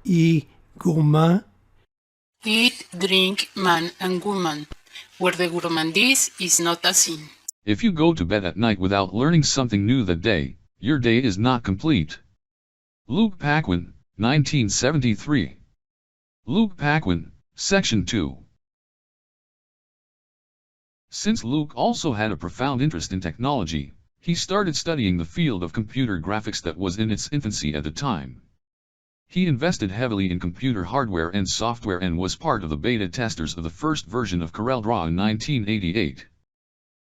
iGourmand. Eat, drink, man and woman, where the gourmandise is not a sin. If you go to bed at night without learning something new that day, your day is not complete. Luc Paquin, 1973. Luc Paquin, Section 2. Since Luc also had a profound interest in technology, he started studying the field of computer graphics that was in its infancy at the time. He invested heavily in computer hardware and software and was part of the beta testers of the first version of CorelDraw in 1988.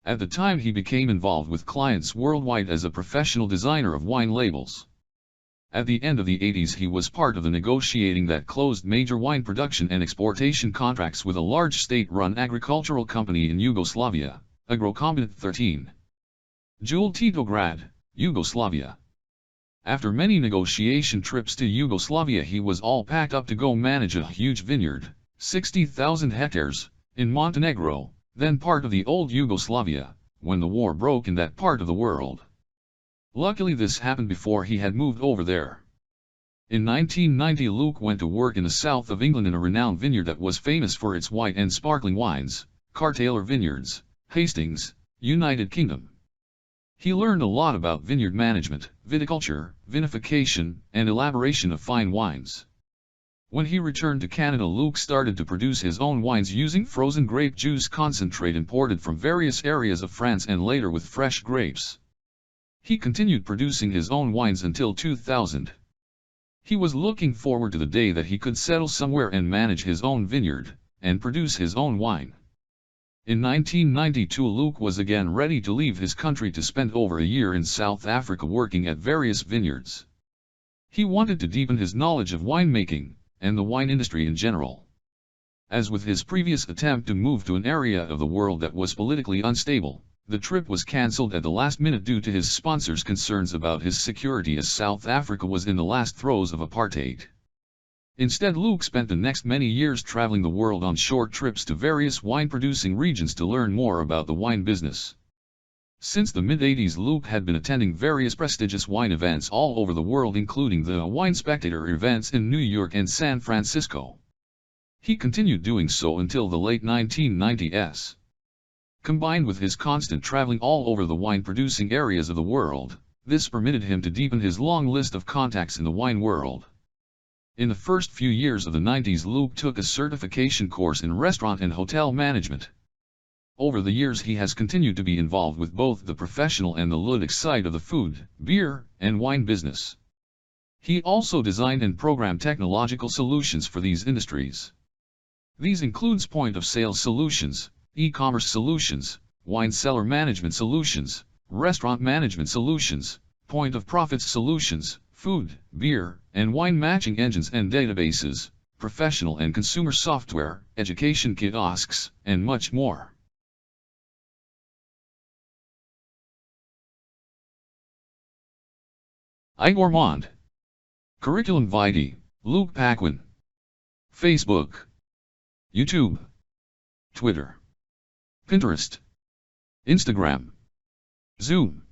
At the time he became involved with clients worldwide as a professional designer of wine labels. At the end of the 80s he was part of the negotiating that closed major wine production and exportation contracts with a large state-run agricultural company in Yugoslavia, Agrokombinat 13. Titograd, Yugoslavia. After many negotiation trips to Yugoslavia he was all packed up to go manage a huge vineyard, 60,000 hectares, in Montenegro, then part of the old Yugoslavia, when the war broke in that part of the world. Luckily this happened before he had moved over there. In 1990 Luc went to work in the south of England in a renowned vineyard that was famous for its white and sparkling wines, Cartaylor Vineyards, Hastings, United Kingdom. He learned a lot about vineyard management, viticulture, vinification, and elaboration of fine wines. When he returned to Canada Luc started to produce his own wines using frozen grape juice concentrate imported from various areas of France and later with fresh grapes. He continued producing his own wines until 2000. He was looking forward to the day that he could settle somewhere and manage his own vineyard, and produce his own wine. In 1992 Luc was again ready to leave his country to spend over a year in South Africa working at various vineyards. He wanted to deepen his knowledge of winemaking, and the wine industry in general. As with his previous attempt to move to an area of the world that was politically unstable, the trip was cancelled at the last minute due to his sponsors' concerns about his security as South Africa was in the last throes of apartheid. Instead Luc spent the next many years traveling the world on short trips to various wine-producing regions to learn more about the wine business. Since the mid-80s Luc had been attending various prestigious wine events all over the world including the Wine Spectator events in New York and San Francisco. He continued doing so until the late 1990s. Combined with his constant traveling all over the wine-producing areas of the world, this permitted him to deepen his long list of contacts in the wine world. In the first few years of the 90s Luc took a certification course in restaurant and hotel management. Over the years he has continued to be involved with both the professional and the ludic side of the food, beer, and wine business. He also designed and programmed technological solutions for these industries. These includes point-of-sale solutions, e-commerce solutions, wine cellar management solutions, restaurant management solutions, point-of-profits solutions, food, beer, and wine matching engines and databases, professional and consumer software, education kiosks, and much more. iGourmand. Curriculum vitae, Luc Paquin. Facebook, YouTube, Twitter, Pinterest, Instagram, Zoom.